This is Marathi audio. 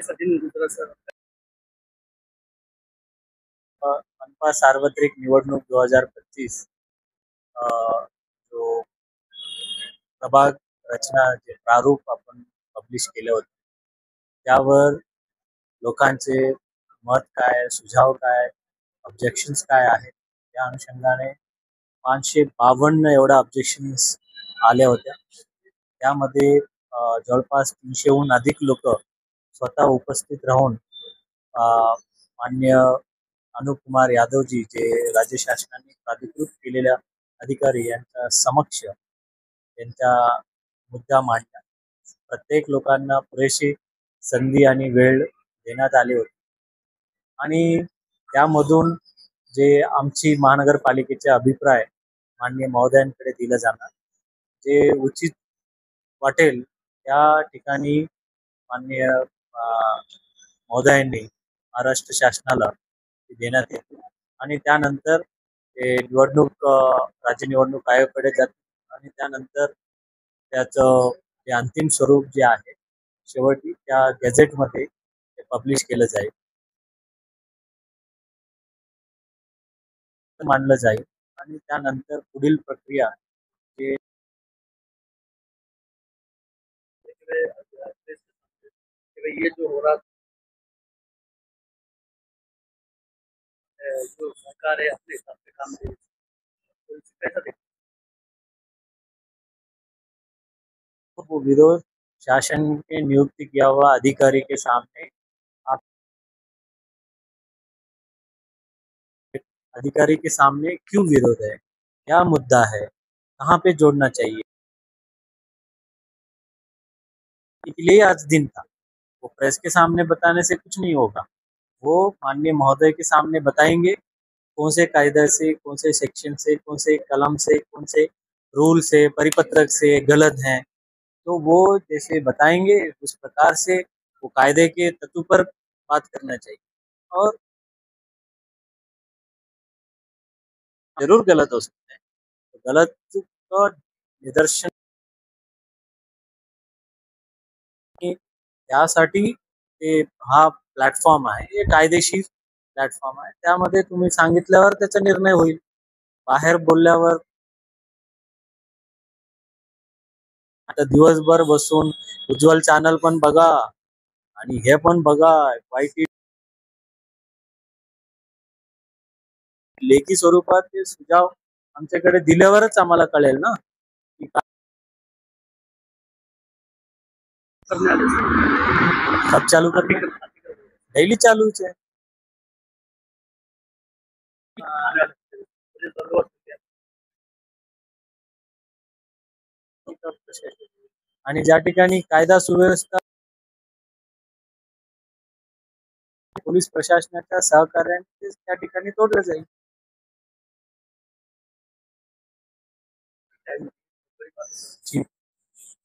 कैसा दिन गुजरा सर? मनपा सार्वत्रिक निवडणूक 2025 जो प्रभाग रचना जे प्रारूप आपण पब्लिश केलं होतं त्यावर लोकांचे मत काय, सुझाव काय, ऑब्जेक्शन्स काय आहेत, त्या अनुषंगाने 552 एवढ्या ऑब्जेक्शन्स आल्या होत्या. त्यामध्ये जवळपास 300हून अधिक लोक स्वतः उपस्थित राहून मान्य अनुकुमार यादवजी जे राज्य शासनाने प्राधिकृत केलेल्या अधिकारी यांच्या समक्ष त्यांचा मुद्दा मांडला. प्रत्येक लोकांना पुरेशी संधी आणि वेळ देण्यात आली होती आणि त्यामधून जे आमची महानगरपालिकेचे अभिप्राय माननीय महोदयांकडे दिला जाणार, जे उचित वाटेल त्या ठिकाणी माननीय महोदयांनी महाराष्ट्र शासनाला देण्यात येते आणि त्यानंतर ते निवडणूक राज्य निवडणूक आयोगाकडे जाते आणि त्यानंतर त्याचं जे अंतिम स्वरूप जे आहे शेवटी त्या गॅझेटमध्ये ते पब्लिश केलं जाईल, मानलं जाईल आणि त्यानंतर पुढील प्रक्रिया जे ये जो हो रहा जो सरकार है अपने हिसाब से काम कर रही है, तो इसे कैसा देखते वो विरोध शासन के नियुक्ति किया हुआ अधिकारी के सामने आप अधिकारी के सामने क्यों विरोध है, क्या मुद्दा है, कहाँ पे जोड़ना चाहिए, इसलिए आज दिन था। वो प्रेस के सामने बताने से कुछ नहीं होगा, वो माननीय महोदय के सामने बताएंगे कौन से कायदे से, कौन से सेक्शन से, कौन से कलम से, कौन से रूल से, परिपत्रक से गलत हैं, तो वो जैसे बताएंगे उस प्रकार से वो कायदे के तत्व पर बात करना चाहिए और जरूर गलत हो सकते हैं, तो गलत का निदर्शन त्यासाठी ते हा प्लॅटफॉर्म आहे, हे कायदेशीर प्लॅटफॉर्म आहे, त्यामध्ये तुम्ही सांगितल्यावर त्याचा निर्णय होईल. बाहेर बोलल्यावर आता दिवसभर बसून उज्ज्वल चॅनल पण बघा आणि हे पण बघा, वाईट लेखी स्वरूपात ते सुझाव आमच्याकडे दिल्यावरच आम्हाला कळेल ना की करने वाले सर? सब चालू करने डेली चालू है. आने वाले मुझे जरूरत है आणि ज्या ठिकाणी कायदा सुव्यवस्था पोलीस प्रशासनाच्या सहकार्याने त्या ठिकाणी तोडलं जाईल. क्या